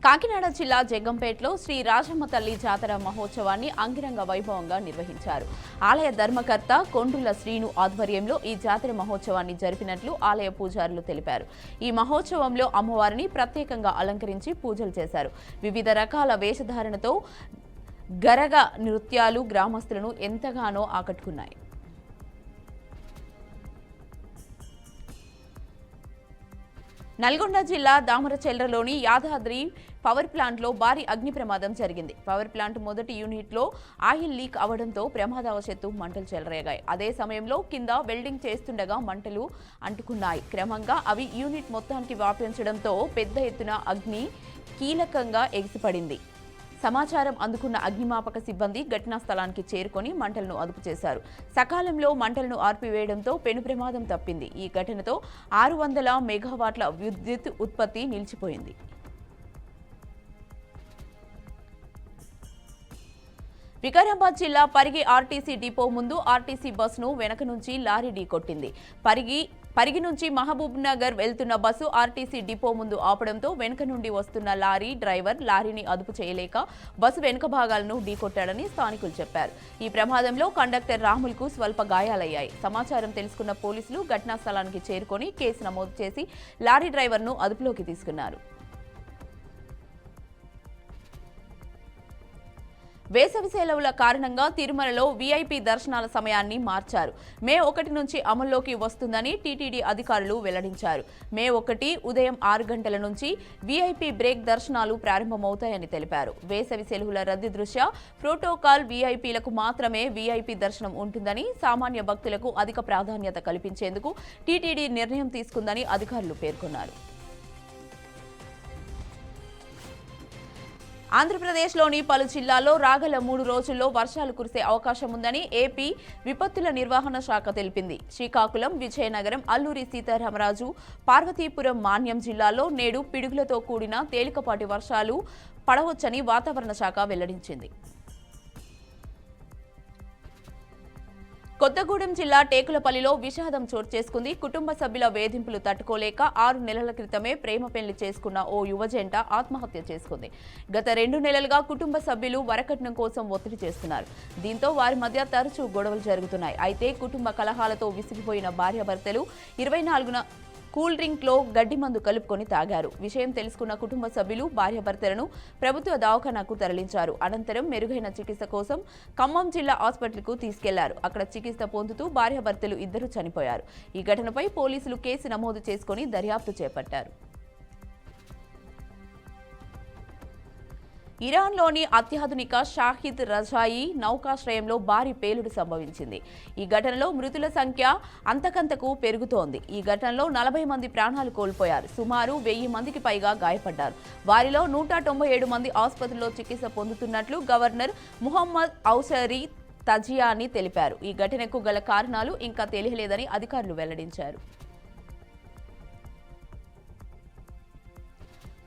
కాకినాడ జిల్లా జగ్గంపేటలో శ్రీ రాజమ్మ తల్లి జాతర మహోత్సవాన్ని అంగరంగ వైభవంగా నిర్వహించారు. ఆలయ ధర్మకర్త కొండ్రుల శ్రీను ఆధ్వర్యంలో ఈ జాతర మహోత్సవాన్ని జరిపినట్లు ఆలయ పూజారులు తెలిపారు. ఈ మహోత్సవంలో అమ్మవారిని ప్రత్యేకంగా అలంకరించి పూజలు చేశారు. వివిధ రకాల వేషధారణతో గరగ నృత్యాలు గ్రామస్తులను ఎంతగానో ఆకట్టుకున్నాయి. నల్గొండ జిల్లా దామరచెల్రలోని యాదాద్రి పవర్ ప్లాంట్లో భారీ అగ్ని ప్రమాదం జరిగింది. పవర్ ప్లాంట్ మొదటి యూనిట్లో ఆయిల్ లీక్ అవడంతో ప్రమాదవశాత్తు మంటలు చెలరేగాయి. అదే సమయంలో కింద వెల్డింగ్ చేస్తుండగా మంటలు అంటుకున్నాయి. క్రమంగా అవి యూనిట్ మొత్తానికి వ్యాపించడంతో పెద్ద ఎత్తున అగ్ని కీలకంగా ఎగిసిపడింది. సమాచారం అందుకున్న అగ్నిమాపక సిబ్బంది ఘటనా స్థలానికి చేరుకొని మంటలను అదుపు చేశారు. సకాలంలో మంటలను ఆర్పివేయడంతో పెను ప్రమాదం తప్పింది. ఈ ఘటనతో 600 మెగావాట్ల విద్యుత్ ఉత్పత్తి నిలిచిపోయింది. వికారాబాద్ జిల్లా పరిగి ఆర్టీసీ డిపో ముందు ఆర్టీసీ బస్సును వెనక నుంచి లారీ ఢీకొట్టింది. పరిగి నుంచి మహబూబ్ నగర్ వెళ్తున్న బస్సు ఆర్టీసీ డిపో ముందు ఆపడంతో వెనుక నుండి వస్తున్న లారీ డ్రైవర్ లారీని అదుపు చేయలేక బస్సు వెనుక భాగాలను ఢీకొట్టాడని స్థానికులు చెప్పారు. ఈ ప్రమాదంలో కండక్టర్ రాముల్కు స్వల్ప గాయాలయ్యాయి. సమాచారం తెలుసుకున్న పోలీసులు ఘటనా స్థలానికి చేరుకొని కేసు నమోదు చేసి లారీ డ్రైవర్ను అదుపులోకి తీసుకున్నారు. వేసవి సెలవుల కారణంగా తిరుమలలో వీఐపీ దర్శనాల సమయాన్ని మార్చారు. మే 1 నుంచి అమల్లోకి వస్తుందని టీటీడీ అధికారులు వెల్లడించారు. మే 1 ఉదయం 6 గంటల నుంచి వీఐపీ బ్రేక్ దర్శనాలు ప్రారంభమవుతాయని తెలిపారు. వేసవి సెలవుల రద్దీ దృష్ట్యా ప్రోటోకాల్ వీఐపీలకు మాత్రమే వీఐపీ దర్శనం ఉంటుందని, సామాన్య భక్తులకు అధిక ప్రాధాన్యత కల్పించేందుకు టీటీడీ నిర్ణయం తీసుకుందని అధికారులు పేర్కొన్నారు. ఆంధ్రప్రదేశ్లోని పలు జిల్లాల్లో రాగల 3 రోజుల్లో వర్షాలు కురిసే అవకాశం ఉందని ఏపీ విపత్తుల నిర్వహణ శాఖ తెలిపింది. శ్రీకాకుళం, విజయనగరం, అల్లూరి సీతారామరాజు, పార్వతీపురం, మాన్యం జిల్లాల్లో నేడు పిడుగులతో కూడిన తేలికపాటి వర్షాలు పడవచ్చని వాతావరణ శాఖ వెల్లడించింది. కొత్తగూడెం జిల్లా టేకులపల్లిలో విషాదం చోటు చేసుకుంది. కుటుంబ సభ్యుల వేధింపులు తట్టుకోలేక 6 నెలల క్రితమే ప్రేమ పెళ్లి చేసుకున్న ఓ యువజంట ఆత్మహత్య చేసుకుంది. గత 2 నెలలుగా కుటుంబ సభ్యులు వరకట్నం కోసం ఒత్తిడి చేస్తున్నారు. దీంతో వారి మధ్య తరచూ గొడవలు జరుగుతున్నాయి. అయితే కుటుంబ కలహాలతో విసిగిపోయిన భార్యాభర్తలు 24న కూల్ డ్రింక్లో గడ్డి మందు కలుపుకొని తాగారు. విషయం తెలుసుకున్న కుటుంబ సభ్యులు భార్యాభర్తలను ప్రభుత్వ దవాఖానాకు తరలించారు. అనంతరం మెరుగైన చికిత్స కోసం ఖమ్మం జిల్లా హాస్పిటల్కు తీసుకెళ్లారు. అక్కడ చికిత్స పొందుతూ భార్యాభర్తలు ఇద్దరు చనిపోయారు. ఈ ఘటనపై పోలీసులు కేసు నమోదు చేసుకుని దర్యాప్తు చేపట్టారు. ఇరాన్లోని అత్యాధునిక షాహిద్ రజాయి నౌకాశ్రయంలో భారీ పేలుడు సంభవించింది. ఈ ఘటనలో మృతుల సంఖ్య అంతకంతకు పెరుగుతోంది. ఈ ఘటనలో 40 మంది ప్రాణాలు కోల్పోయారు. సుమారు 1000 మందికి పైగా గాయపడ్డారు. వారిలో 197 మంది ఆసుపత్రిలో చికిత్స పొందుతున్నట్లు గవర్నర్ ముహమ్మద్ ఔసరీ తజియాని తెలిపారు. ఈ ఘటనకు గల కారణాలు ఇంకా తెలియలేదని అధికారులు వెల్లడించారు.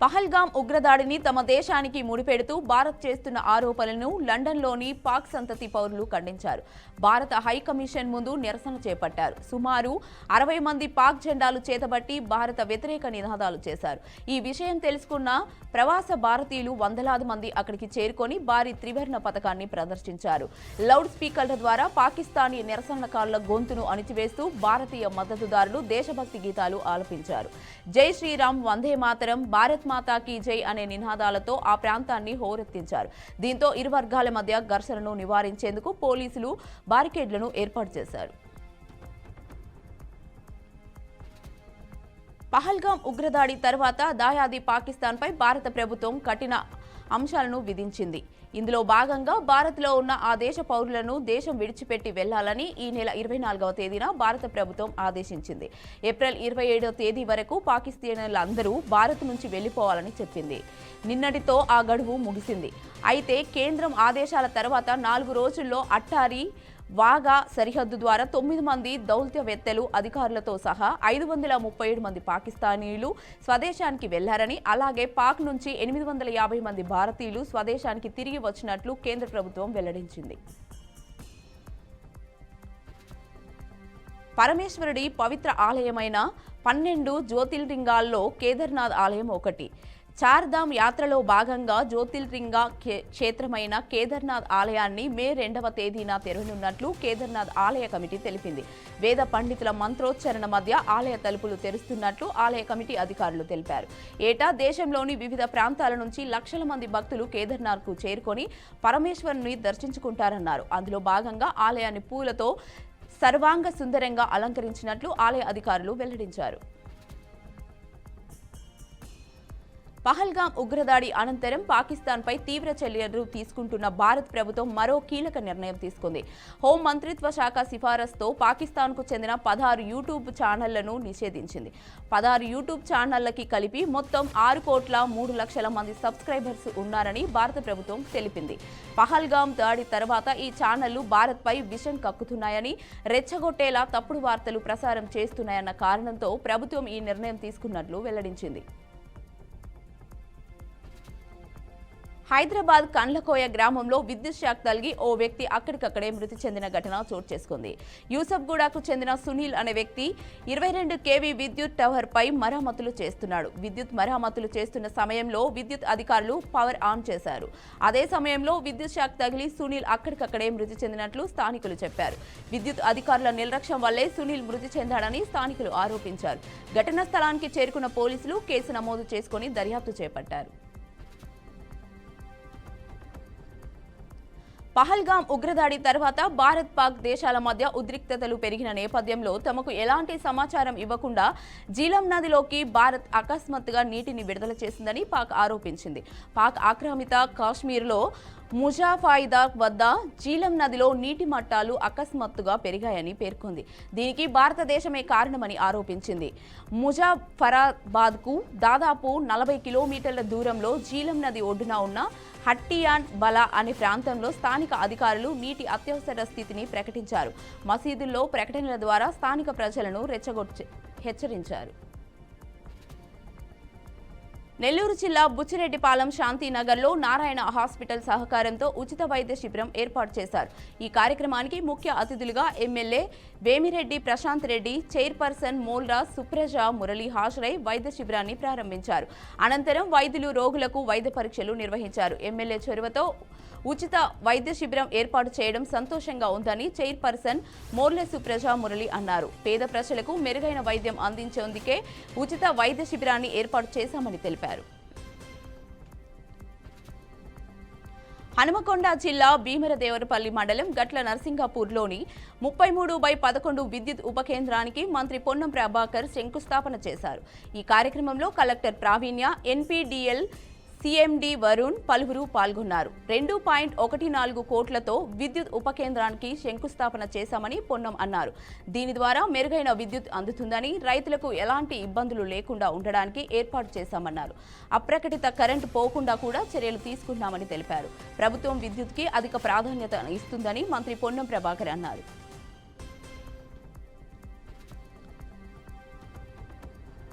పహల్గామ్ ఉగ్రదాడిని తమ దేశానికి ముడిపెడుతూ భారత్ చేస్తున్న ఆరోపణలను లండన్లోని పాక్ సంతతి పౌరులు ఖండించారు. భారత హైకమిషన్ ముందు నిరసన చేపట్టారు. సుమారు 60 మంది పాక్ జెండాలు చేతబట్టి భారత వ్యతిరేక నినాదాలు చేశారు. ఈ విషయం తెలుసుకున్న ప్రవాస భారతీయులు వందలాది మంది అక్కడికి చేరుకొని భారీ త్రివర్ణ పతాకాన్ని ప్రదర్శించారు. లౌడ్ స్పీకర్ల ద్వారా పాకిస్తానీ నిరసనకారుల గొంతును అణిచివేస్తూ భారతీయ మద్దతుదారులు దేశభక్తి గీతాలు ఆలపించారు. జై శ్రీరామ్, వందే మాతరం, భారత్ మాతాకి జై అనే నినాదాలతో ఆ ప్రాంతాన్ని హోరెత్తించారు. దీంతో ఇరు వర్గాల మధ్య ఘర్షణను నివారించేందుకు పోలీసులు బారికేడ్లను ఏర్పాటు చేశారు. పహల్గామ్ ఉగ్రదాడి తర్వాత దాయాది పాకిస్తాన్పై భారత ప్రభుత్వం కఠిన అంశాలను విధించింది. ఇందులో భాగంగా భారత్లో ఉన్న ఆ దేశ పౌరులను దేశం విడిచిపెట్టి వెళ్లాలని ఈ నెల 24వ తేదీన భారత ప్రభుత్వం ఆదేశించింది. ఏప్రిల్ 27వ తేదీ వరకు పాకిస్తానీలందరూ భారత్ నుంచి వెళ్లిపోవాలని చెప్పింది. నిన్నటితో ఆ గడువు ముగిసింది. అయితే కేంద్రం ఆదేశాల తర్వాత 4 రోజుల్లో అట్టారీ వాగా సరిహద్దు ద్వారా 9 మంది దౌత్యవేత్తలు అధికారులతో సహా 537 మంది పాకిస్తానీయులు స్వదేశానికి వెళ్లారని, అలాగే పాక్ నుంచి 850 మంది భారతీయులు స్వదేశానికి తిరిగి వచ్చినట్లు కేంద్ర ప్రభుత్వం వెల్లడించింది. పరమేశ్వరుడి పవిత్ర ఆలయమైన 12 జ్యోతిర్లింగాల్లో కేదార్నాథ్ ఆలయం ఒకటి. చార్ధామ్ యాత్రలో భాగంగా జ్యోతిర్లింగ క్షేత్రమైన కేదార్నాథ్ ఆలయాన్ని మే 2వ తేదీన తెరవనున్నట్లు కేదార్నాథ్ ఆలయ కమిటీ తెలిపింది. వేద పండితుల మంత్రోచ్చరణ మధ్య ఆలయ తలుపులు తెరుస్తున్నట్లు ఆలయ కమిటీ అధికారులు తెలిపారు. ఏటా దేశంలోని వివిధ ప్రాంతాల నుంచి లక్షల మంది భక్తులు కేదార్నాథ్కు చేరుకొని పరమేశ్వరుని దర్శించుకుంటారన్నారు. అందులో భాగంగా ఆలయాన్ని పూలతో సర్వాంగ సుందరంగా అలంకరించినట్లు ఆలయ అధికారులు వెల్లడించారు. పహల్గాం ఉగ్రదాడి అనంతరం పాకిస్తాన్పై తీవ్ర చర్యలు తీసుకుంటున్న భారత్ ప్రభుత్వం మరో కీలక నిర్ణయం తీసుకుంది. హోం మంత్రిత్వ శాఖ సిఫారసుతో పాకిస్తాన్కు చెందిన 16 యూట్యూబ్ ఛానళ్లను నిషేధించింది. 16 యూట్యూబ్ ఛానళ్లకి కలిపి మొత్తం 6,03,00,000 మంది సబ్స్క్రైబర్స్ ఉన్నారని భారత ప్రభుత్వం తెలిపింది. పహల్గాం దాడి తర్వాత ఈ ఛానళ్లు భారత్పై విషం కక్కుతున్నాయని, రెచ్చగొట్టేలా తప్పుడు వార్తలు ప్రసారం చేస్తున్నాయన్న కారణంతో ప్రభుత్వం ఈ నిర్ణయం తీసుకున్నట్లు వెల్లడించింది. హైదరాబాద్ కండ్లకోయ గ్రామంలో విద్యుత్ షాక్ తగిలి ఓ వ్యక్తి అక్కడికక్కడే మృతి చెందిన ఘటన చోటు చేసుకుంది. యూసఫ్గూడకు చెందిన సునీల్ అనే వ్యక్తి 22 kV విద్యుత్ టవర్పై మరమ్మతులు చేస్తున్నాడు. విద్యుత్ మరమ్మతులు చేస్తున్న సమయంలో విద్యుత్ అధికారులు పవర్ ఆన్ చేశారు. అదే సమయంలో విద్యుత్ షాక్ తగిలి సునీల్ అక్కడికక్కడే మృతి చెందినట్లు స్థానికులు చెప్పారు. విద్యుత్ అధికారుల నిర్లక్ష్యం వల్లే సునీల్ మృతి చెందాడని స్థానికులు ఆరోపించారు. ఘటనా స్థలానికి చేరుకున్న పోలీసులు కేసు నమోదు చేసుకుని దర్యాప్తు చేపట్టారు. పహల్గాం ఉగ్రదాడి తర్వాత భారత్ పాక్ దేశాల మధ్య ఉద్రిక్తతలు పెరిగిన నేపథ్యంలో తమకు ఎలాంటి సమాచారం ఇవ్వకుండా జీలం నదిలోకి భారత్ అకస్మాత్తుగా నీటిని విడుదల చేసిందని పాక్ ఆరోపించింది. పాక్ ఆక్రమిత కాశ్మీర్లో ముజాఫాయిదార్ వద్ద జీలం నదిలో నీటి మట్టాలు అకస్మాత్తుగా పెరిగాయని పేర్కొంది. దీనికి భారతదేశమే కారణమని ఆరోపించింది. ముజాఫరాబాద్కు దాదాపు 40 కిలోమీటర్ల దూరంలో జీలం నది ఒడ్డున ఉన్న హట్టియాన్ బలా అనే ప్రాంతంలో స్థానిక అధికారులు నీటి అత్యవసర స్థితిని ప్రకటించారు. మసీదుల్లో ప్రకటనల ద్వారా స్థానిక ప్రజలను హెచ్చరించారు. నెల్లూరు జిల్లా బుచ్చిరెడ్డిపాలెం శాంతినగర్లో నారాయణ హాస్పిటల్ సహకారంతో ఉచిత వైద్య శిబిరం ఏర్పాటు చేశారు. ఈ కార్యక్రమానికి ముఖ్య అతిథులుగా ఎమ్మెల్యే వేమిరెడ్డి ప్రశాంత్ రెడ్డి, చైర్పర్సన్ మోల్రా సుప్రజ మురళి హాజరై వైద్య శిబిరాన్ని ప్రారంభించారు. అనంతరం వైద్యులు రోగులకు వైద్య పరీక్షలు నిర్వహించారు. ఎమ్మెల్యే చొరవతో ఉచిత వైద్య శిబిరం ఏర్పాటు చేయడం సంతోషంగా ఉందని చైర్పర్సన్ మోర్లె సుప్రజ మురళి అన్నారు. పేద ప్రజలకు మెరుగైన వైద్యం అందించేందుకే ఉచిత వైద్య శిబిరాన్ని ఏర్పాటు చేశామని తెలిపారు. హనుమకొండ జిల్లా భీమరదేవరపల్లి మండలం గట్ల నర్సింగాపూర్లోని 33/11 విద్యుత్ ఉప కేంద్రానికి మంత్రి పొన్నం ప్రభాకర్ శంకుస్థాపన చేశారు. ఈ కార్యక్రమంలో కలెక్టర్ ప్రావీణ్య, ఎన్పీడీఎల్ సీఎండీ వరుణ్ పలువురు పాల్గొన్నారు. 2.14 కోట్లతో విద్యుత్ ఉప కేంద్రానికి శంకుస్థాపన చేశామని పొన్నం అన్నారు. దీని ద్వారా మెరుగైన విద్యుత్ అందుతుందని, రైతులకు ఎలాంటి ఇబ్బందులు లేకుండా ఉండడానికి ఏర్పాటు చేశామన్నారు. అప్రకటిత కరెంటు పోకుండా కూడా చర్యలు తీసుకున్నామని తెలిపారు. ప్రభుత్వం విద్యుత్కి అధిక ప్రాధాన్యత ఇస్తుందని మంత్రి పొన్నం ప్రభాకర్ అన్నారు.